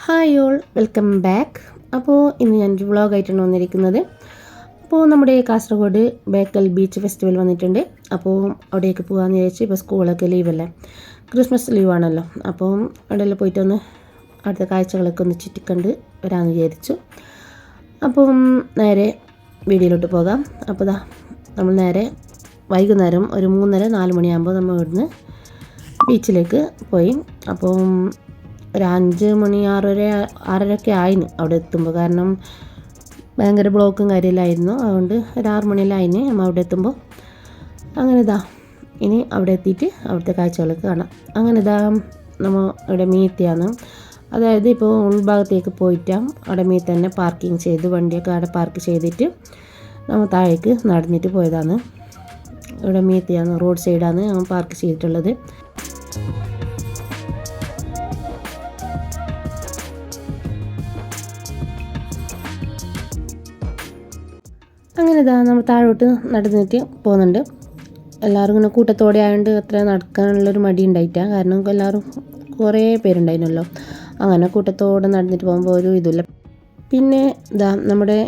Hi all, welcome back. അപ്പോൾ ഇന്ന് ഞാനൊരു വ്ളോഗായിട്ടാണ് വന്നിരിക്കുന്നത്. അപ്പോൾ നമ്മുടെ കാസർഗോഡ് ബേക്കൽ ബീച്ച് ഫെസ്റ്റിവൽ വന്നിട്ടുണ്ട്. അപ്പോൾ അവിടേക്ക് പോകാമെന്ന് വിചാരിച്ചു. ഇപ്പോൾ സ്കൂളൊക്കെ ലീവല്ലേ, ക്രിസ്മസ് ലീവാണല്ലോ. അപ്പോൾ അവിടെയെല്ലാം പോയിട്ടൊന്ന് അവിടുത്തെ കാഴ്ചകളൊക്കെ ഒന്ന് ചുറ്റിക്കണ്ട് വരാമെന്ന് വിചാരിച്ചു. അപ്പം നേരെ വീഡിയോയിലോട്ട് പോകാം. അപ്പോൾ നമ്മൾ നേരെ വൈകുന്നേരം ഒരു 3:30-4 മണിയാകുമ്പോൾ നമ്മൾ ഇവിടുന്ന് ബീച്ചിലേക്ക് പോയി. അപ്പം ഒരു 5 മണി 6:30 ആയിന് അവിടെ എത്തുമ്പോൾ. കാരണം ഭയങ്കര ബ്ലോക്കും കാര്യമെല്ലാമായിരുന്നു. അതുകൊണ്ട് ഒരു 6 മണിയെല്ലാമായിന് നമ്മൾ അവിടെ എത്തുമ്പോൾ. അങ്ങനെ ഇനി അവിടെ എത്തിയിട്ട് അവിടുത്തെ കാഴ്ചകളൊക്കെ കാണാം. അങ്ങനെ നമ്മൾ ഇവിടെ മീത്തിയാണ്. അതായത് ഇപ്പോൾ ഉൾഭാഗത്തേക്ക് പോയിട്ടാണ് അവിടെ മീത്ത് തന്നെ പാർക്കിംഗ് ചെയ്ത് വണ്ടിയൊക്കെ അവിടെ പാർക്ക് ചെയ്തിട്ട് നമ്മൾ താഴേക്ക് നടന്നിട്ട് പോയതാണ്. ഇവിടെ മീത്തിയാണ്, റോഡ് സൈഡാണ് നമ്മൾ പാർക്ക് ചെയ്തിട്ടുള്ളത്. അങ്ങനെ നമ്മൾ താഴോട്ട് നടന്നിട്ട് പോകുന്നുണ്ട്. എല്ലാവരും ഇങ്ങനെ കൂട്ടത്തോടെ ആയതുകൊണ്ട് അത്ര നടക്കാനുള്ളൊരു മടി ഉണ്ടായിട്ടാണ്. കാരണം എല്ലാവരും കുറേ പേരുണ്ടായിരുന്നല്ലോ. അങ്ങനെ കൂട്ടത്തോടെ നടന്നിട്ട് പോകുമ്പോൾ ഒരു ഇതില്ല. പിന്നെ നമ്മുടെ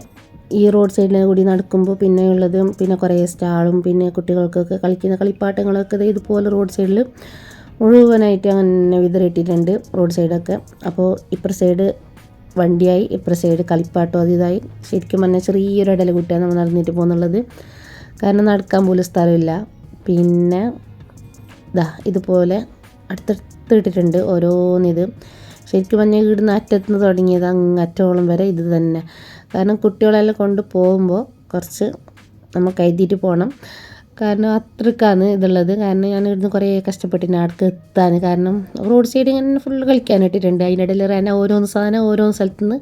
ഈ റോഡ് സൈഡിൽ കൂടി നടക്കുമ്പോൾ പിന്നെ ഉള്ളത് പിന്നെ കുറേ സ്റ്റാളും പിന്നെ കുട്ടികൾക്കൊക്കെ കളിക്കുന്ന കളിപ്പാട്ടങ്ങളൊക്കെ ഇതുപോലെ റോഡ് സൈഡിൽ മുഴുവനായിട്ട് അങ്ങനെ വിതറിയിട്ടിട്ടുണ്ട് റോഡ് സൈഡൊക്കെ. അപ്പോൾ ഇപ്പുറ സൈഡ് വണ്ടിയായി, ഇപ്പുറ സൈഡ് കളിപ്പാട്ടോ അതിതായി. ശരിക്കും പറഞ്ഞാൽ ചെറിയൊരു ഇടല കുട്ടിയാണ് നമ്മൾ നടന്നിട്ട് പോകുന്നുള്ളത്. കാരണം നടക്കാൻ പോലും സ്ഥലമില്ല. പിന്നെ ഇതുപോലെ അടുത്തടുത്ത് ഇട്ടിട്ടുണ്ട് ഓരോന്നിത്. ശരിക്കും പറഞ്ഞാൽ ഇവിടുന്ന് അറ്റത്തുനിന്ന് തുടങ്ങിയത് അങ്ങ് അറ്റോളം വരെ ഇത് തന്നെ. കാരണം കുട്ടികളെല്ലാം കൊണ്ട് പോകുമ്പോൾ കുറച്ച് നമ്മൾ കരുതിയിട്ട് പോകണം. കാരണം അത്രക്കാണ് ഇതുള്ളത്. കാരണം ഞാൻ ഇവിടുന്ന് കുറേ കഷ്ടപ്പെട്ടിന് അടുക്ക് എത്താൻ. കാരണം റോഡ് സൈഡ് ഇങ്ങനെ ഫുള്ള് കളിക്കാനിട്ടിട്ടുണ്ട്. അതിനിടയിൽ തന്നെ ഓരോന്ന് സാധനം ഓരോന്ന് സ്ഥലത്തുനിന്ന്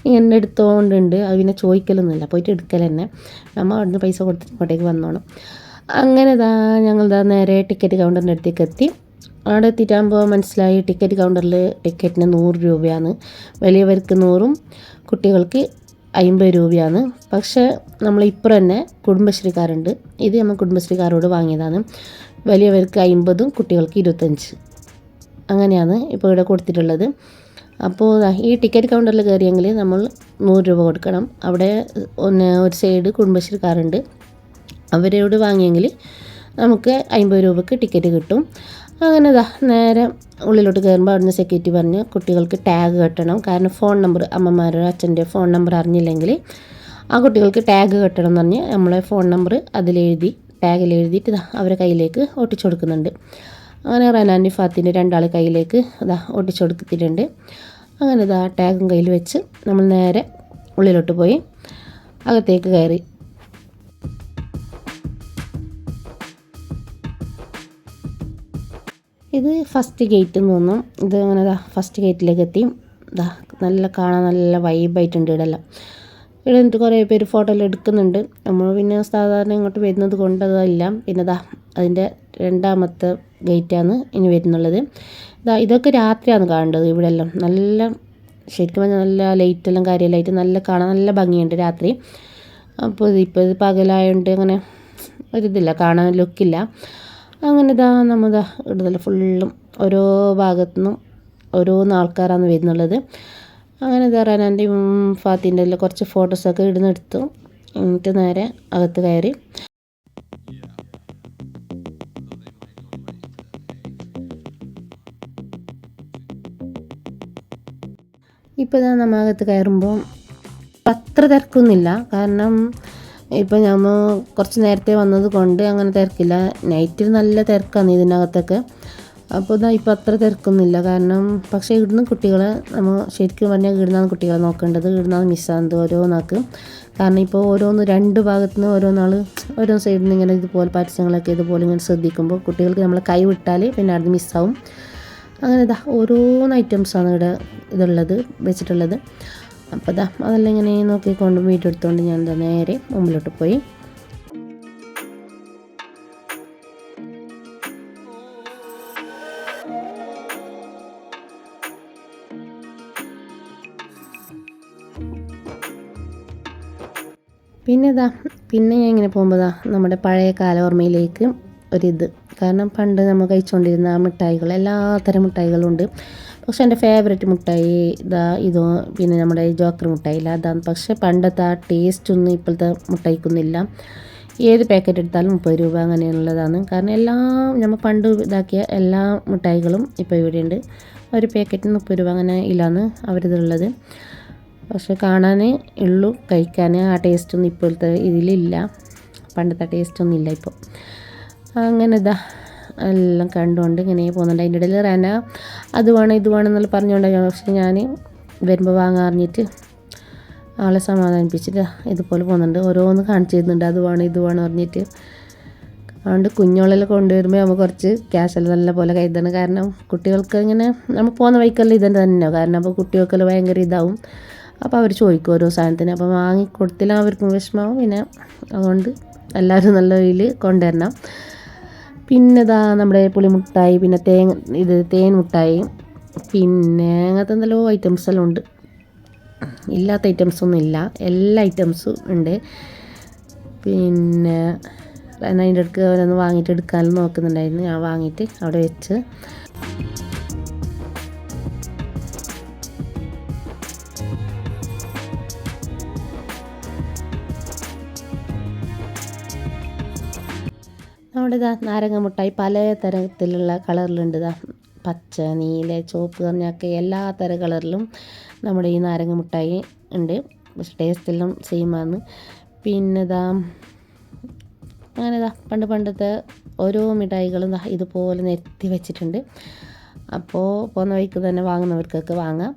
ഇങ്ങനെ എടുത്തോണ്ടുണ്ട്. അത് പിന്നെ ചോദിക്കലൊന്നുമില്ല, പോയിട്ട് എടുക്കൽ തന്നെ. നമ്മൾ അവിടുന്ന് പൈസ കൊടുത്തിട്ട് ഇങ്ങോട്ടേക്ക് വന്നോണം. അങ്ങനെ ഞങ്ങൾ നേരെ ടിക്കറ്റ് കൗണ്ടറിൻ്റെ അടുത്തേക്ക് എത്തി. അവിടെ എത്തിയിട്ടാകുമ്പോൾ മനസ്സിലായി ടിക്കറ്റ് കൗണ്ടറിൽ ടിക്കറ്റിന് 100 രൂപയാണ്. വലിയവർക്ക് 100ഉം കുട്ടികൾക്ക് 50 രൂപയാണ്. പക്ഷേ നമ്മൾ ഇപ്പുറം തന്നെ കുടുംബശ്രീക്കാരുണ്ട്. ഇത് നമ്മൾ കുടുംബശ്രീക്കാരോട് വാങ്ങിയതാണ്. വലിയവർക്ക് 50ഉം കുട്ടികൾക്ക് 25. അങ്ങനെയാണ് ഇപ്പോൾ ഇവിടെ കൊടുത്തിട്ടുള്ളത്. അപ്പോൾ ഈ ടിക്കറ്റ് കൗണ്ടറിൽ കയറിയെങ്കിൽ നമ്മൾ 100 രൂപ കൊടുക്കണം. അവിടെ ഒരു സൈഡ് കുടുംബശ്രീക്കാരുണ്ട്. അവരോട് വാങ്ങിയെങ്കിൽ നമുക്ക് 50 രൂപയ്ക്ക് ടിക്കറ്റ് കിട്ടും. അങ്ങനെ നേരെ ഉള്ളിലോട്ട് കയറുമ്പോൾ അവിടുന്ന് സെക്യൂരിറ്റി പറഞ്ഞ് കുട്ടികൾക്ക് ടാഗ് കെട്ടണം. കാരണം ഫോൺ നമ്പർ അമ്മമാരുടെ അച്ഛൻ്റെ ഫോൺ നമ്പർ അറിഞ്ഞില്ലെങ്കിൽ ആ കുട്ടികൾക്ക് ടാഗ് കെട്ടണം എന്ന് പറഞ്ഞ് നമ്മളെ ഫോൺ നമ്പർ ടാഗിൽ എഴുതിയിട്ട് അവരുടെ കയ്യിലേക്ക് ഒട്ടിച്ചു കൊടുക്കുന്നുണ്ട്. അങ്ങനെ റനാൻ്റെ ഫാത്തിൻ്റെ 2 ആൾ കയ്യിലേക്ക് ഒട്ടിച്ചു കൊടുത്തിട്ടുണ്ട്. അങ്ങനെ ടാഗും കയ്യിൽ വെച്ച് നമ്മൾ നേരെ ഉള്ളിലോട്ട് പോയി അകത്തേക്ക് കയറി. ഇത് ഫസ്റ്റ് ഗേറ്റ് എന്ന് തോന്നും. ഇത് അങ്ങനെ ഫസ്റ്റ് ഗേറ്റിലേക്ക് എത്തി. നല്ല കാണാൻ നല്ല വൈബായിട്ടുണ്ട് ഇവിടെല്ലാം. ഇവിടെ നിന്നിട്ട് കുറേ പേര് ഫോട്ടോ എല്ലാം എടുക്കുന്നുണ്ട്. നമ്മൾ പിന്നെ സാധാരണ ഇങ്ങോട്ട് വരുന്നത് കൊണ്ട് അതല്ല. പിന്നെ അതിൻ്റെ 2ാമത്തെ ഗേറ്റാണ് ഇനി വരുന്നുള്ളത്. ഇതൊക്കെ രാത്രിയാണ് കാണേണ്ടത്. ഇവിടെ എല്ലാം നല്ല ശരിക്കും പറഞ്ഞാൽ നല്ല ലൈറ്റെല്ലാം കാര്യമെല്ലാമായിട്ട് നല്ല കാണാൻ നല്ല ഭംഗിയുണ്ട് രാത്രി. അപ്പോൾ ഇത് പകലായതുകൊണ്ട് അങ്ങനെ ഒരിതില്ല, കാണാൻ ലുക്കില്ല. അങ്ങനെ നമ്മൾ ഇടുന്നില്ല ഫുള്ളും ഓരോ ഭാഗത്തുനിന്നും ഓരോന്ന് ആൾക്കാരാണ് വരുന്നുള്ളത്. അങ്ങനെ റനാൻ്റെയും ഫാത്തിൻ്റെ എല്ലാം കുറച്ച് ഫോട്ടോസൊക്കെ ഇടുന്നെടുത്തു. എന്നിട്ട് നേരെ അകത്ത് കയറി. ഇപ്പോൾ നമ്മൾ അകത്ത് കയറുമ്പോൾ അത്ര തിരക്കൊന്നുമില്ല. കാരണം ഇപ്പോൾ നമ്മൾ കുറച്ച് നേരത്തെ വന്നത് കൊണ്ട് അങ്ങനെ തിരക്കില്ല. നൈറ്റിൽ നല്ല തിരക്കാണ് ഇതിനകത്തൊക്കെ. അപ്പോൾ ഇപ്പോൾ അത്ര തിരക്കൊന്നുമില്ല. കാരണം പക്ഷേ ഇവിടുന്ന് കുട്ടികളെ നമ്മൾ ശരിക്കും പറഞ്ഞാൽ ഇവിടുന്നാണ് കുട്ടികളെ നോക്കേണ്ടത്. ഇവിടുന്നാണ് മിസ്സാകുന്നത് ഓരോന്നാക്ക്. കാരണം ഇപ്പോൾ ഓരോന്ന് 2 ഭാഗത്തുനിന്ന് ഓരോ സൈഡിൽ നിന്ന് ഇങ്ങനെ ഇതുപോലെ പരസ്യങ്ങളൊക്കെ ഇതുപോലെ ഇങ്ങനെ ശ്രദ്ധിക്കുമ്പോൾ കുട്ടികൾക്ക് നമ്മളെ കൈ വിട്ടാൽ പിന്നെ അത് മിസ്സാവും. അങ്ങനെ ഓരോന്ന് ഐറ്റംസാണ് ഇവിടെ വെച്ചിട്ടുള്ളത്. അപ്പോൾ അതെല്ലാം ഇങ്ങനെ നോക്കിക്കൊണ്ട് വീഡിയോ എടുത്തുകൊണ്ട് ഞാൻ നേരെ മുമ്പിലോട്ട് പോയി. പിന്നെ ഞാൻ ഇങ്ങനെ പോകുമ്പോൾ നമ്മുടെ പഴയ കാല ഓർമ്മയിലേക്ക് കാരണം പണ്ട് നമ്മൾ കഴിച്ചുകൊണ്ടിരുന്ന മിഠായികൾ എല്ലാത്തരം മിഠായികളും ഉണ്ട്. പക്ഷെ എൻ്റെ ഫേവറേറ്റ് മിഠായി ഇതോ പിന്നെ നമ്മുടെ ജോക്കർ മിഠായില്ല അതാണ്. പക്ഷേ പണ്ടത്തെ ആ ടേസ്റ്റൊന്നും ഇപ്പോഴത്തെ മിഠായിക്കൊന്നുമില്ല. ഏത് പാക്കറ്റ് എടുത്താലും 30 രൂപ അങ്ങനെയുള്ളതാണ്. കാരണം എല്ലാം നമ്മൾ പണ്ട് ഇതാക്കിയ എല്ലാ മിഠായികളും ഇപ്പോൾ ഇവിടെയുണ്ട്. ഒരു പാക്കറ്റിന് 30 രൂപ അങ്ങനെ ഇല്ലാന്ന് അവരിതുള്ളത്. പക്ഷെ കാണാനേ ഉള്ളൂ, കഴിക്കാൻ ആ ടേസ്റ്റൊന്നും ഇപ്പോഴത്തെ ഇതിലില്ല. പണ്ടത്തെ ടേസ്റ്റൊന്നും ഇല്ല ഇപ്പോൾ. അങ്ങനെ എല്ലാം കണ്ടുകൊണ്ട് ഇങ്ങനെ പോകുന്നുണ്ട്. അതിൻ്റെ ഇടയിൽ റന അത് വേണം ഇത് വേണം എന്നുള്ള പറഞ്ഞുകൊണ്ടാണ്. പക്ഷെ ഞാൻ വരുമ്പോൾ വാങ്ങാറിഞ്ഞിട്ട് ആളെ സമാധാനിപ്പിച്ചിട്ട് ഇതുപോലെ പോകുന്നുണ്ട്. ഓരോന്ന് കാണിച്ചു തരുന്നുണ്ട്, അത് വേണം ഇത് വേണം പറഞ്ഞിട്ട്. അതുകൊണ്ട് കുഞ്ഞോളെല്ലാം കൊണ്ടുവരുമ്പോൾ നമുക്ക് കുറച്ച് ക്യാഷെല്ലാം നല്ല പോലെ കരുതണം. കാരണം കുട്ടികൾക്ക് ഇങ്ങനെ നമ്മൾ പോകുന്ന വഴിക്കെല്ലാം ഇതെന്നെ തന്നെ. കാരണം അപ്പോൾ കുട്ടികൾക്കെല്ലാം ഭയങ്കര ഇതാവും. അപ്പോൾ അവർ ചോദിക്കും ഓരോ സാധനത്തിന്. അപ്പോൾ വാങ്ങിക്കൊടുത്തില്ല അവർക്കും വിഷമാവും. പിന്നെ അതുകൊണ്ട് എല്ലാവരും നല്ല രീതിയിൽ കൊണ്ടുവരണം. പിന്നെ നമ്മുടെ പുളിമുട്ടായി, പിന്നെ തേൻ മുട്ടായി, പിന്നെ അങ്ങനത്തെ എന്തെല്ലോ ഐറ്റംസ് എല്ലാം ഉണ്ട്. ഇല്ലാത്ത ഐറ്റംസൊന്നും ഇല്ല, എല്ലാ ഐറ്റംസും ഉണ്ട്. പിന്നെ അതിൻ്റെ അടുക്ക് അവരൊന്ന് വാങ്ങിയിട്ട് എടുക്കാനും നോക്കുന്നുണ്ടായിരുന്നു. ഞാൻ വാങ്ങിയിട്ട് അവിടെ വെച്ച് നമ്മുടെ നാരങ്ങ മുട്ടായി പല തരത്തിലുള്ള കളറിലുണ്ട്. പച്ച, നീല, ചുവപ്പ് പറഞ്ഞൊക്കെ എല്ലാ തരം കളറിലും നമ്മുടെ ഈ നാരങ്ങ മുട്ടായി ഉണ്ട്. പക്ഷെ ടേസ്റ്റെല്ലാം സെയിമാണ്. പിന്നെ അങ്ങനെ പണ്ടത്തെ ഓരോ മിഠായികളും ഇതുപോലെ നിരത്തി വെച്ചിട്ടുണ്ട്. അപ്പോൾ പോകുന്ന വഴിക്ക് തന്നെ വാങ്ങുന്നവർക്കൊക്കെ വാങ്ങാം.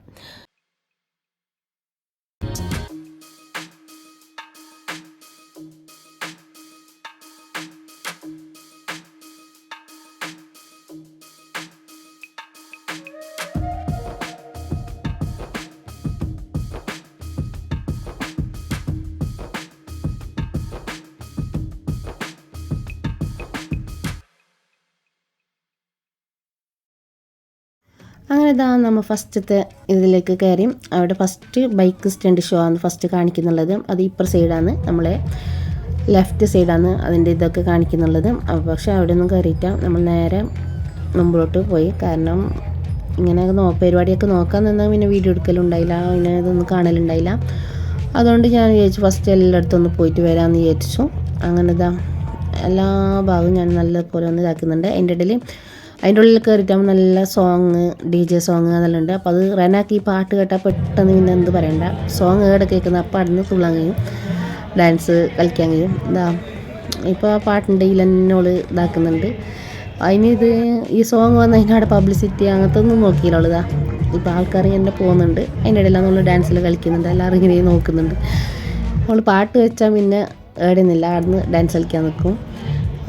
അങ്ങനെ നമ്മൾ ഫസ്റ്റത്തെ ഇതിലേക്ക് കയറി. അവിടെ ഫസ്റ്റ് ബൈക്ക് സ്റ്റണ്ട് ഷോ ആണ് ഫസ്റ്റ് കാണിക്കുന്നുള്ളത്. അത് ഇപ്പുറ സൈഡാണ്, നമ്മളെ ലെഫ്റ്റ് സൈഡാണ് അതിൻ്റെ ഇതൊക്കെ കാണിക്കുന്നുള്ളത്. പക്ഷേ അവിടെ ഒന്നും കയറിയിട്ടാ നമ്മൾ നേരെ മുമ്പിലോട്ട് പോയി. കാരണം ഇങ്ങനെ പരിപാടിയൊക്കെ നോക്കാൻ നിന്നാൽ പിന്നെ വീഡിയോ എടുക്കലുണ്ടായില്ല, പിന്നെ ഇതൊന്നും കാണലുണ്ടായില്ല. അതുകൊണ്ട് ഞാൻ വിചാരിച്ചു ഫസ്റ്റ് എല്ലായിടത്തും ഒന്ന് പോയിട്ട് വരാമെന്ന് വിചാരിച്ചു. അങ്ങനെ എല്ലാ ഭാഗവും ഞാൻ നല്ലപോലെ ഒന്ന് ഇതാക്കുന്നുണ്ട്. അതിൻ്റെ ഉള്ളിൽ കയറിയിട്ടാകുമ്പോൾ നല്ല സോങ്, DJ സോങ് അതെല്ലാം ഉണ്ട്. അപ്പോൾ അത് റനാക്ക് ഈ പാട്ട് കേട്ടാൽ പെട്ടെന്ന് പിന്നെ എന്ത് പറയണ്ട, സോങ് ഏടെ കേൾക്കുന്ന അപ്പം അവിടുന്ന് തുള്ളാൻ കഴിയും, ഡാൻസ് കളിക്കാൻ കഴിയും. ഇപ്പോൾ ആ പാട്ടിൻ്റെ ഇതിലെന്നോള് ഇതാക്കുന്നുണ്ട്. ഈ സോങ് വന്ന് അതിനവിടെ പബ്ലിസിറ്റി അങ്ങനത്തെ ഒന്നും നോക്കിയില്ലുള്ളതാ. ഇപ്പോൾ ആൾക്കാർ ഇങ്ങനെ പോകുന്നുണ്ട്, അതിൻ്റെ ഇടയിൽ നമ്മൾ ഡാൻസിൽ കളിക്കുന്നുണ്ട്, എല്ലാവരും ഇങ്ങനെ നോക്കുന്നുണ്ട്. അവൾ പാട്ട് വെച്ചാൽ പിന്നെ ഏടുന്നില്ല, അവിടുന്ന് ഡാൻസ് കളിക്കാൻ നിൽക്കും.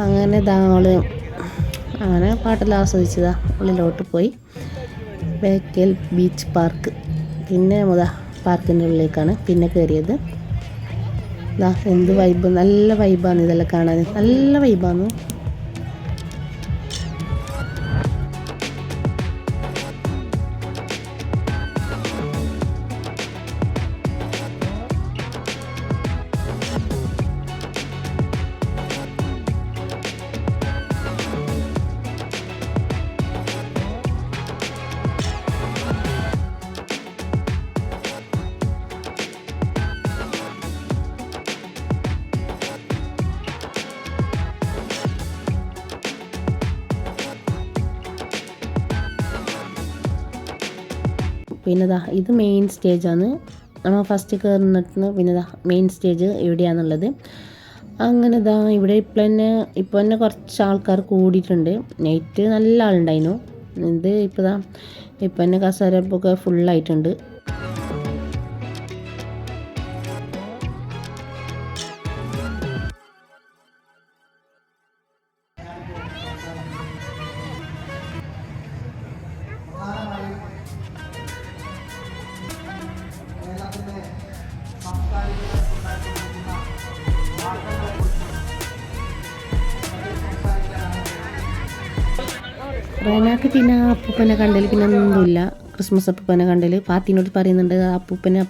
അങ്ങനെ അങ്ങനെ പാട്ടെല്ലാം ആസ്വദിച്ചതാ ഉള്ളിലോട്ട് പോയി. ബേക്കൽ ബീച്ച് പാർക്ക്, പിന്നെ പാർക്കിൻ്റെ ഉള്ളിലേക്കാണ് പിന്നെ കയറിയത്. എന്ത് വൈബ്, നല്ല വൈബാണ് ഇതെല്ലാം കാണാൻ, നല്ല വൈബാണ്. പിന്നെ ഇത് മെയിൻ സ്റ്റേജാണ്. നമ്മൾ ഫസ്റ്റ് കയറുന്നിടത്തുനിന്ന് പിന്നെ മെയിൻ സ്റ്റേജ് ഇവിടെയാണുള്ളത്. അങ്ങനെ ഇവിടെ ഇപ്പോൾ തന്നെ കുറച്ച് ആൾക്കാർ കൂടിയിട്ടുണ്ട്. നൈറ്റ് നല്ല ആളുണ്ടായിരുന്നു. ഇപ്പോൾ തന്നെ കസേരപ്പൊക്കെ ഫുള്ളായിട്ടുണ്ട്. റനാക്ക് പിന്നെ അപ്പൂപ്പനെ കണ്ടതിൽ പിന്നെ ഒന്നുമില്ല. ക്രിസ്മസ് അപ്പൂപ്പനെ കണ്ടതിൽ പാത്തിനോട് പറയുന്നുണ്ട് അപ്പൂപ്പനെ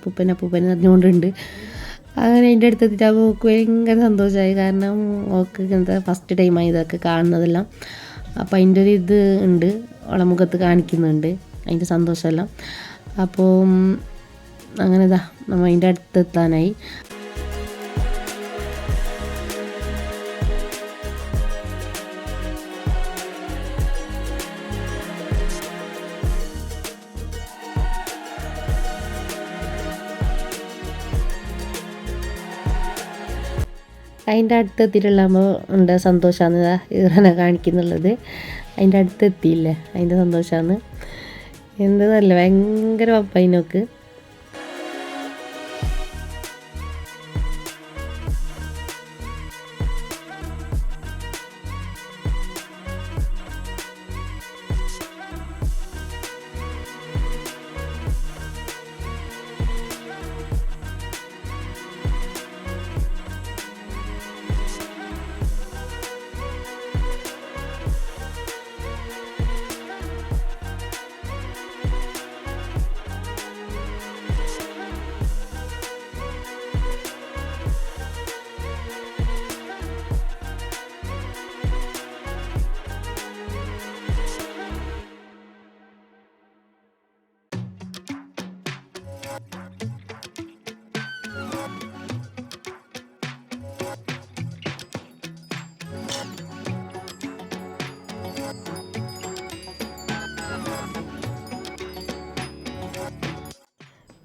പറഞ്ഞുകൊണ്ടുണ്ട്. അങ്ങനെ അതിൻ്റെ അടുത്തെത്തിയിട്ട് ഓക്ക് ഭയങ്കര സന്തോഷമായി. കാരണം ഓക്ക് ഇങ്ങനത്തെ ഫസ്റ്റ് ടൈമായി ഇതൊക്കെ കാണുന്നതെല്ലാം. അപ്പോൾ അതിൻ്റെ ഒരു ഇത് ഉണ്ട്, അവളെ മുഖത്ത് കാണിക്കുന്നുണ്ട് അതിൻ്റെ സന്തോഷമെല്ലാം. അപ്പോൾ അങ്ങനെ ഇതാ നമ്മൾ അതിൻ്റെ അടുത്തെത്താനായി. അതിൻ്റെ അടുത്തെത്തിയിട്ടുള്ളപ്പോൾ ഉണ്ട് സന്തോഷമാണ് ഇങ്ങനെ കാണിക്കുന്നുള്ളത്. അതിൻ്റെ അടുത്തെത്തിയില്ലേ അതിൻ്റെ സന്തോഷമാണ്. എന്തല്ല ഭയങ്കര പപ്പൈനോക്ക്.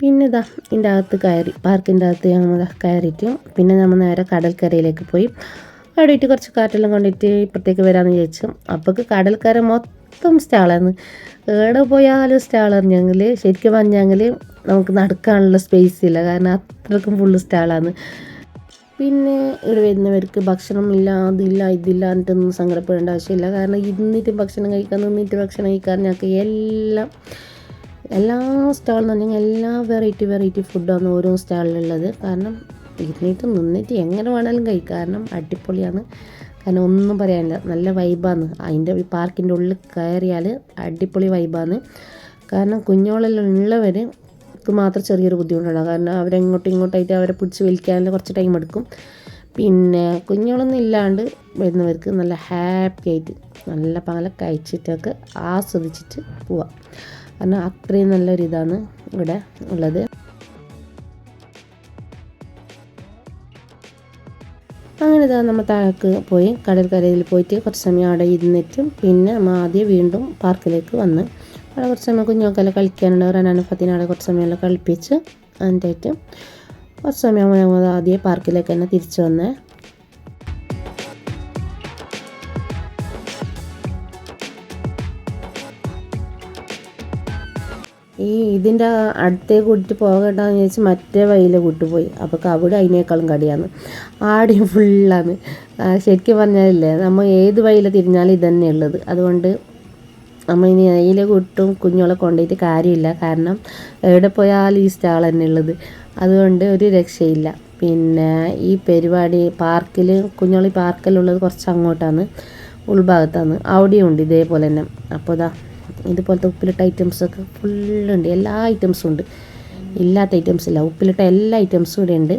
പിന്നെ ഇതാ ഇതിൻ്റെ അകത്ത് കയറി, പാർക്കിൻ്റെ അകത്ത് ഞങ്ങൾ കയറിയിട്ട് പിന്നെ നമ്മൾ നേരെ കടൽക്കരയിലേക്ക് പോയി. അവിടെയിട്ട് കുറച്ച് കാറ്റെല്ലാം കൊണ്ടിട്ട് ഇപ്പുറത്തേക്ക് വരാമെന്ന് വിചാരിച്ചു. അപ്പോഴേക്ക് കടൽക്കര മൊത്തം സ്റ്റാളാണ്. എവിടെ പോയാലും സ്റ്റാൾ പറഞ്ഞെങ്കിൽ ശരിക്കും പറഞ്ഞെങ്കിൽ നമുക്ക് നടക്കാനുള്ള സ്പേസ് ഇല്ല, കാരണം അത്രക്കും ഫുള്ള് സ്റ്റാളാണ്. പിന്നെ ഇവിടെ വരുന്നവർക്ക് ഭക്ഷണം ഇല്ല, അതില്ല ഇതില്ല എന്നിട്ടൊന്നും സങ്കടപ്പെടേണ്ട ആവശ്യമില്ല. കാരണം ഇരുന്നിട്ട് ഭക്ഷണം കഴിക്കാൻ, നിന്നിട്ട് ഭക്ഷണം കഴിക്കാൻ ഞങ്ങൾക്ക് എല്ലാ സ്റ്റാളിൽ പറഞ്ഞാൽ എല്ലാ വെറൈറ്റി ഫുഡാണ് ഓരോ സ്റ്റാളിലുള്ളത്. കാരണം ഇരുന്നിട്ട് നിന്നിട്ട് എങ്ങനെ വേണമെങ്കിലും കഴിക്കാം, കാരണം അടിപൊളിയാണ്. കാരണം ഒന്നും പറയാനില്ല, നല്ല വൈബാണ്. അതിൻ്റെ പാർക്കിൻ്റെ ഉള്ളിൽ കയറിയാൽ അടിപൊളി വൈബാണ്. കാരണം കുഞ്ഞോളെല്ലാം ഉള്ളവർക്ക് മാത്രം ചെറിയൊരു ബുദ്ധിമുട്ടുണ്ടാകും, കാരണം അവരെങ്ങോട്ടും ഇങ്ങോട്ടായിട്ട് അവരെ പിടിച്ച് വലിക്കാനുള്ള കുറച്ച് ടൈം എടുക്കും. പിന്നെ കുഞ്ഞോളൊന്നും ഇല്ലാണ്ട് വരുന്നവർക്ക് നല്ല ഹാപ്പി ആയിട്ട് നല്ല പല കഴിച്ചിട്ടൊക്കെ ആസ്വദിച്ചിട്ട് പോവാം. കാരണം അത്രയും നല്ലൊരിതാണ് ഇവിടെ ഉള്ളത്. അങ്ങനെ ഇതാ നമ്മൾ താഴേക്ക് പോയി കടൽക്കരയിൽ പോയിട്ട് കുറച്ച് സമയം അവിടെ ഇരുന്നിട്ട് പിന്നെ നമ്മൾ ആദ്യം വീണ്ടും പാർക്കിലേക്ക് വന്ന് അവിടെ കുറച്ച് സമയം കുഞ്ഞുങ്ങൾക്കെല്ലാം കളിക്കാനുണ്ട്. റനാനുഫത്തിനവിടെ കുറച്ച് സമയമെല്ലാം കളിപ്പിച്ച് അതിൻ്റെയായിട്ട് കുറച്ച് സമയം ഞങ്ങൾ ആദ്യം പാർക്കിലേക്ക് തന്നെ തിരിച്ചു വന്നേ. ഇതിൻ്റെ അടുത്തേക്ക് കൂട്ടിട്ട് പോകണ്ടെന്ന് ചോദിച്ച് മറ്റേ വഴിയിൽ കൂട്ടുപോയി. അപ്പോൾ അവിടെ അതിനേക്കാളും കടിയാണ്, ആടെയും ഫുള്ളാണ്. ശരിക്കും പറഞ്ഞാലില്ലേ, നമ്മൾ ഏത് വഴിയിൽ തിരിഞ്ഞാലും ഇതന്നെ ഉള്ളത്. അതുകൊണ്ട് നമ്മൾ ഇനി അതിൽ കൂട്ടും കുഞ്ഞോളെ കൊണ്ടുപോയിട്ട് കാര്യമില്ല, കാരണം എവിടെ പോയാലും ഈ സ്റ്റാൾ തന്നെ ഉള്ളത്. അതുകൊണ്ട് ഒരു രക്ഷയില്ല. പിന്നെ ഈ പരിപാടി പാർക്കിൽ കുഞ്ഞോളി പാർക്കിലുള്ളത് കുറച്ച് അങ്ങോട്ടാണ്, ഉൾഭാഗത്താണ്. അവിടെയും ഉണ്ട് ഇതേപോലെ തന്നെ. അപ്പോൾ ഇതുപോലത്തെ ഉപ്പിലിട്ട ഐറ്റംസൊക്കെ ഫുള്ളുണ്ട്, എല്ലാ ഐറ്റംസും ഉണ്ട്, ഇല്ലാത്ത ഐറ്റംസ് ഇല്ല. ഉപ്പിലിട്ട എല്ലാ ഐറ്റംസും ഇവിടെ ഉണ്ട്.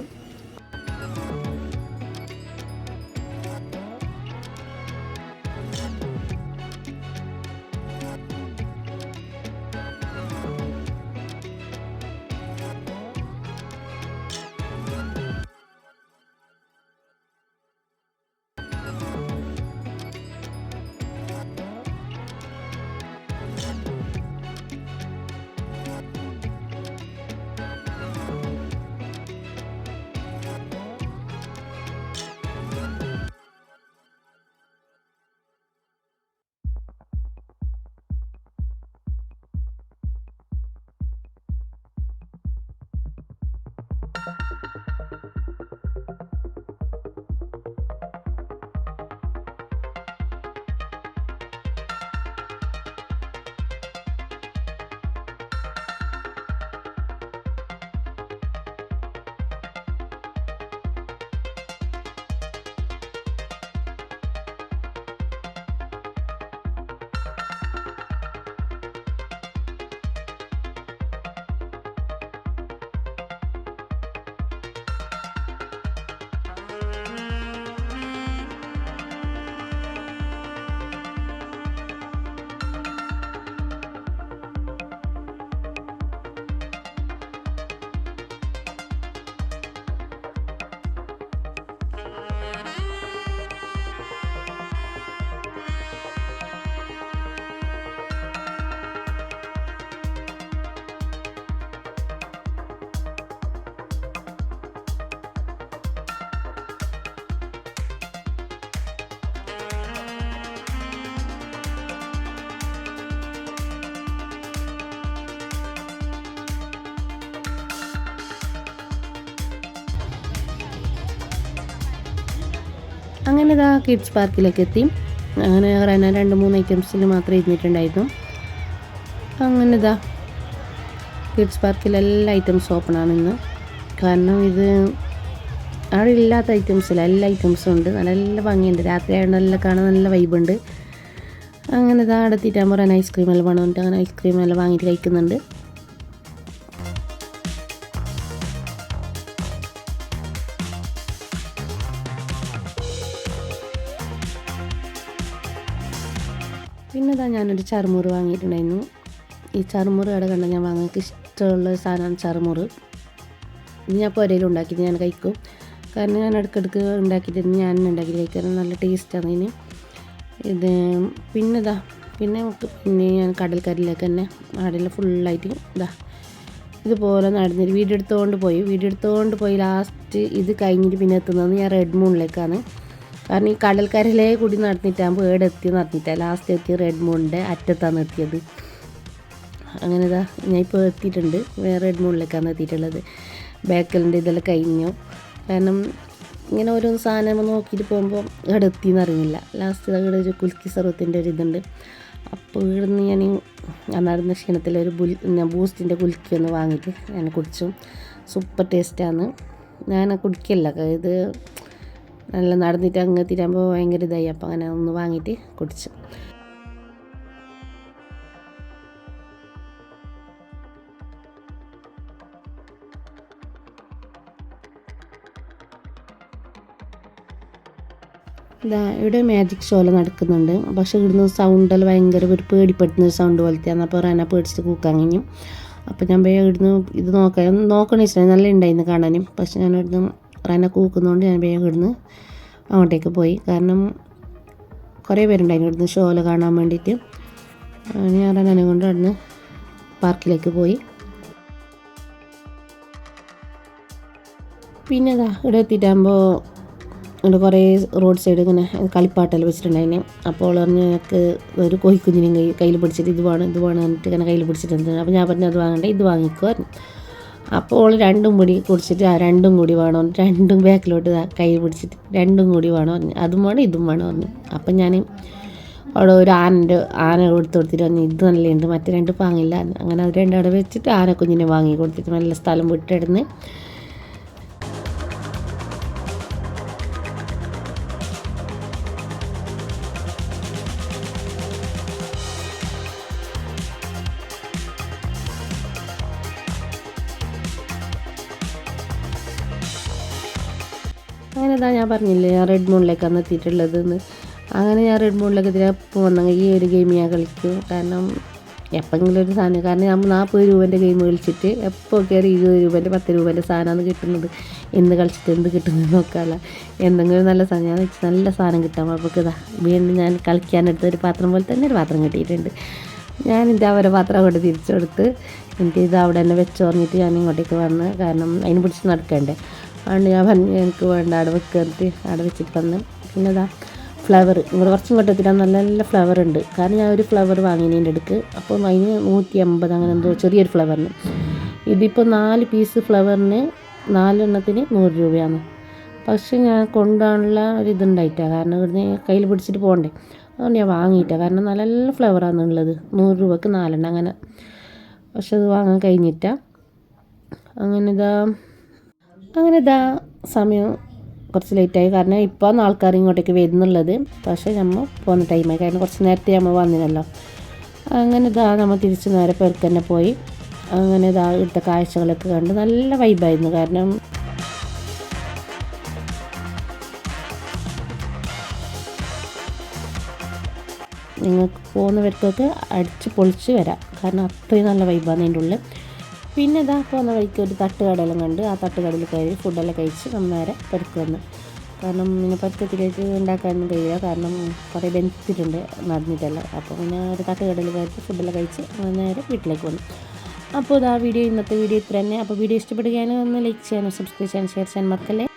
അങ്ങനെ ഇതാ കിഡ്സ് പാർക്കിലേക്ക് എത്തി. അങ്ങനെ റന 2-3 ഐറ്റംസിൽ മാത്രമേ ഇരുന്നിട്ടുണ്ടായിരുന്നു. അങ്ങനെ ഇതാ കിഡ്സ് പാർക്കിൽ എല്ലാ ഐറ്റംസും ഓപ്പണാണ് ഇന്ന്. കാരണം ഇത് അവിടെ ഇല്ലാത്ത ഐറ്റംസില്ല, എല്ലാ ഐറ്റംസും ഉണ്ട്. നല്ല ഭംഗിയുണ്ട്. രാത്രി ആയതുകൊണ്ട് നല്ല കാണാൻ നല്ല വൈബുണ്ട്. അങ്ങനെ ഇതാ അവിടെ എത്തിയിട്ടാകുമ്പോൾ റന ഐസ്ക്രീമെല്ലാം വേണമെന്നിട്ട് അങ്ങനെ ഐസ്ക്രീമെല്ലാം വാങ്ങിയിട്ട് കഴിക്കുന്നുണ്ട്. പിന്നെ ഇതാ ഞാനൊരു ചറുമുറ് വാങ്ങിയിട്ടുണ്ടായിരുന്നു. ഈ ചറുമുറ് അവിടെ കണ്ടാൽ ഞാൻ വാങ്ങാൻ ഇഷ്ടമുള്ള സാധനമാണ് ചറുമുറ്. ഇത് ഞാൻ പുരയിൽ ഉണ്ടാക്കിയിട്ട് ഞാൻ കഴിക്കും. കാരണം ഞാൻ ഇടയ്ക്കിടയ്ക്ക് ഉണ്ടാക്കിയിട്ട് ഞാൻ ഉണ്ടാക്കി കഴിക്കാൻ നല്ല ടേസ്റ്റാണ് ഇതിന്. ഇത് പിന്നെ ഞാൻ കടൽക്കരയിലേക്ക് തന്നെ അവിടെ ഫുള്ളായിട്ട് ഇതുപോലെ നടന്നിട്ട് വീഡിയോ എടുത്തുകൊണ്ട് പോയി ലാസ്റ്റ് ഇത് കഴിഞ്ഞിട്ട് പിന്നെ എത്തുന്നത് ഞാൻ റെഡ് മൂണിലേക്കാണ്. കാരണം ഈ കടൽക്കരയിലേ കൂടി നടന്നിട്ടാകുമ്പോൾ ഏടെ നടന്നിട്ടാണ് ലാസ്റ്റ് എത്തി റെഡ് മൂണിൻ്റെ അറ്റത്താണ് എത്തിയത്. അങ്ങനെ ഞാൻ ഇപ്പോൾ എത്തിയിട്ടുണ്ട്. റെഡ് മൂണിലേക്കാണ് എത്തിയിട്ടുള്ളത്. ബേക്കലിൻ്റെ ഇതെല്ലാം കഴിഞ്ഞു. കാരണം ഇങ്ങനെ ഓരോ സാധനം നോക്കിയിട്ട് പോകുമ്പോൾ ഇവിടെ എത്തിയെന്ന് അറിയില്ല. ലാസ്റ്റ് ഇവിടെ ഒരു കുൽക്കി സർവത്തിൻ്റെ ഒരു ഇതുണ്ട്. അപ്പോൾ ഇവിടുന്ന് ഞാൻ നടന്ന ക്ഷീണത്തിൽ ഒരു ബൂസ്റ്റിൻ്റെ കുൽക്കി ഒന്ന് വാങ്ങിയിട്ട് ഞാൻ കുടിച്ചു. സൂപ്പർ ടേസ്റ്റാണ്. ഞാൻ കുടിക്കില്ല, ഇത് നല്ല നടന്നിട്ട് അങ്ങ് എത്തിയിട്ടാകുമ്പോൾ ഭയങ്കര ഇതായി. അപ്പോൾ അങ്ങനെ ഒന്ന് വാങ്ങിയിട്ട് കുടിച്ചു. ഇവിടെ മാജിക് ഷോയിൽ നടക്കുന്നുണ്ട്. പക്ഷേ ഇവിടുന്ന് സൗണ്ടെല്ലാം ഭയങ്കര ഒരു പേടിപ്പെടുത്തുന്ന ഒരു സൗണ്ട് പോലത്തെയാണ്. അപ്പോൾ റന പേടിച്ചിട്ട് കൂക്കാൻ കഴിഞ്ഞു. അപ്പോൾ ഞാൻ ഇവിടുന്ന് ഇത് നോക്കണ ഇഷ്ടമായി, നല്ല ഉണ്ടായിരുന്നു കാണാനും. പക്ഷേ ഞാൻ ഇവിടുന്ന് റന കൂക്കുന്നതുകൊണ്ട് ഞാൻ ഇവിടുന്ന് അങ്ങോട്ടേക്ക് പോയി. കാരണം കുറേ പേരുണ്ടായിരുന്നു ഇവിടുന്ന് ഷോയിൽ കാണാൻ വേണ്ടിയിട്ട്. ഞാൻ റനനെ കൊണ്ട് ഇവിടുന്ന് പാർക്കിലേക്ക് പോയി. പിന്നെ ഇവിടെ എത്തിയിട്ടാകുമ്പോൾ ഇവിടെ കുറേ റോഡ് സൈഡ് ഇങ്ങനെ കളിപ്പാട്ടെല്ലാം വെച്ചിട്ടുണ്ടായിരുന്നു. അപ്പോൾ പറഞ്ഞ് ഞങ്ങൾക്ക് ഒരു കോഴിക്കുഞ്ഞിനും കയ്യിൽ പിടിച്ചിട്ട് ഇത് വേണം എന്നിട്ട് ഇങ്ങനെ കയ്യിൽ പിടിച്ചിട്ടുണ്ട്. അപ്പോൾ ഞാൻ പറഞ്ഞു അത് വാങ്ങണ്ടേ, ഇത് വാങ്ങിക്കുമായിരുന്നു. അപ്പോൾ രണ്ടും കൂടി കുടിച്ചിട്ട് രണ്ടും കൂടി വേണം, രണ്ടും ബാക്കിലോട്ട് കയ്യിൽ പിടിച്ചിട്ട് രണ്ടും കൂടി വേണം പറഞ്ഞു. അതും വേണം ഇതും വേണം പറഞ്ഞു. അപ്പം ഞാൻ അവിടെ ഒരു ആന കൊടുത്തിട്ട് പറഞ്ഞു ഇത് നല്ലതുണ്ട്, മറ്റേ രണ്ട് വാങ്ങില്ല. അങ്ങനെ അത് രണ്ടും അവിടെ വെച്ചിട്ട് ആനക്കുഞ്ഞിനെ വാങ്ങി കൊടുത്തിട്ട് നല്ല സ്ഥലം വിട്ടിടുന്ന് അങ്ങനെ ഞാൻ പറഞ്ഞില്ലേ ഞാൻ റെഡ് മൂണിലേക്കാണ് എത്തിയിട്ടുള്ളതെന്ന്. അങ്ങനെ ഞാൻ റെഡ് മൂണിലേക്ക് എത്തിയപ്പോൾ വന്നെങ്കിൽ ഈ ഒരു ഗെയിം ഞാൻ കളിക്കും. കാരണം എപ്പോഴെങ്കിലും ഒരു സാധനം, കാരണം നമ്മൾ 40 രൂപേൻ്റെ ഗെയിം കളിച്ചിട്ട് എപ്പോൾ കയറി 20 രൂപേൻ്റെ 10 രൂപേൻ്റെ സാധനമാണ് കിട്ടുന്നത്. എന്ത് കളിച്ചിട്ട് എന്ത് കിട്ടുന്നത് നോക്കാമല്ല. എന്തെങ്കിലും നല്ല സാധനം ഞാൻ വെച്ച് നല്ല സാധനം കിട്ടാം. അപ്പോൾ വീണ്ടും ഞാൻ കളിക്കാനെടുത്ത ഒരു പാത്രം പോലെ തന്നെ ഒരു പാത്രം കിട്ടിയിട്ടുണ്ട്. ഞാനിത് അവരെ പാത്രം കൊണ്ട് തിരിച്ചു കൊടുത്ത് എനിക്ക് ഇത് അവിടെ തന്നെ വെച്ച് പറഞ്ഞിട്ട് ഞാൻ ഇങ്ങോട്ടേക്ക് വന്ന്. കാരണം അതിന് പിടിച്ച് നടക്കണ്ടേ. അതുകൊണ്ട് ഞാൻ പറഞ്ഞു എനിക്ക് വേണ്ട അവിടെ വെക്കിട്ട് അവിടെ വെച്ചിട്ട് വന്ന്. പിന്നെ ഫ്ലവർ ഇങ്ങോട്ട് കുറച്ചും ഇങ്ങോട്ട് എത്തിയിട്ടാൽ നല്ല നല്ല ഫ്ലവർ ഉണ്ട്. കാരണം ഞാൻ ഒരു ഫ്ലവർ വാങ്ങിയതിൻ്റെ അടുക്ക്. അപ്പോൾ അതിന് 150 അങ്ങനെ എന്തോ ചെറിയൊരു ഫ്ലവറിന്. ഇതിപ്പോൾ 4 പീസ് ഫ്ലവറിന് 4 എണ്ണത്തിന് 100 രൂപയാണ്. പക്ഷേ ഞാൻ കൊണ്ടുപോകാനുള്ള ഒരു ഇതുണ്ടായിട്ടാണ്. കാരണം ഇവിടുന്ന് കയ്യിൽ പിടിച്ചിട്ട് പോകണ്ടേ. അതുകൊണ്ട് ഞാൻ വാങ്ങിയിട്ടാണ്. കാരണം നല്ല നല്ല ഫ്ലവറാണ് ഉള്ളത്. 100 രൂപക്ക് 4 എണ്ണം അങ്ങനെ. പക്ഷെ അത് വാങ്ങാൻ കഴിഞ്ഞിട്ടാണ്. അങ്ങനെ സമയം കുറച്ച് ലേറ്റായി. കാരണം ഇപ്പോൾ ആൾക്കാർ ഇങ്ങോട്ടേക്ക് വരുന്നുള്ളത്. പക്ഷേ നമ്മൾ പോകുന്ന ടൈമായി. കാരണം കുറച്ച് നേരത്തെ നമ്മൾ വന്നിനല്ലോ. അങ്ങനെ നമ്മൾ തിരിച്ച് നേരെ പെർക്ക് തന്നെ പോയി. അങ്ങനെ ഇവിടുത്തെ കാഴ്ചകളൊക്കെ കണ്ട് നല്ല വൈബായിരുന്നു. കാരണം നിങ്ങൾക്ക് പോകുന്നവർക്കൊക്കെ അടിച്ച് പൊളിച്ച് വരാം. കാരണം അത്രയും നല്ല വൈബാണ് അതിൻ്റെ ഉള്ളിൽ. പിന്നെ പോകുന്ന വഴിക്ക് ഒരു തട്ടുകടയെല്ലാം കണ്ട് ആ തട്ടുകടയിൽ കയറി ഫുഡെല്ലാം കഴിച്ച് നമ്മൾ നേരെ പെരുക്ക് വന്നു. കാരണം പിന്നെ പരുക്കത്തിലേക്ക് ഉണ്ടാക്കാനൊന്നും കഴിയില്ല. കാരണം കുറേ ബെനിഫിറ്റുണ്ട് നടന്നിട്ടല്ല. അപ്പോൾ പിന്നെ ഒരു തട്ടുകടയിൽ കയറി ഫുഡെല്ലാം കഴിച്ച് നേരെ വീട്ടിലേക്ക് വന്നു. അപ്പോൾ ഇന്നത്തെ വീഡിയോ ഇത്ര തന്നെ. അപ്പോൾ വീഡിയോ ഇഷ്ടപ്പെടുകയാണെങ്കിൽ ഒന്ന് ലൈക്ക് ചെയ്യാനും സബ്സ്ക്രൈബ് ചെയ്യാനും ഷെയർ ചെയ്യാൻ മറക്കല്ലേ.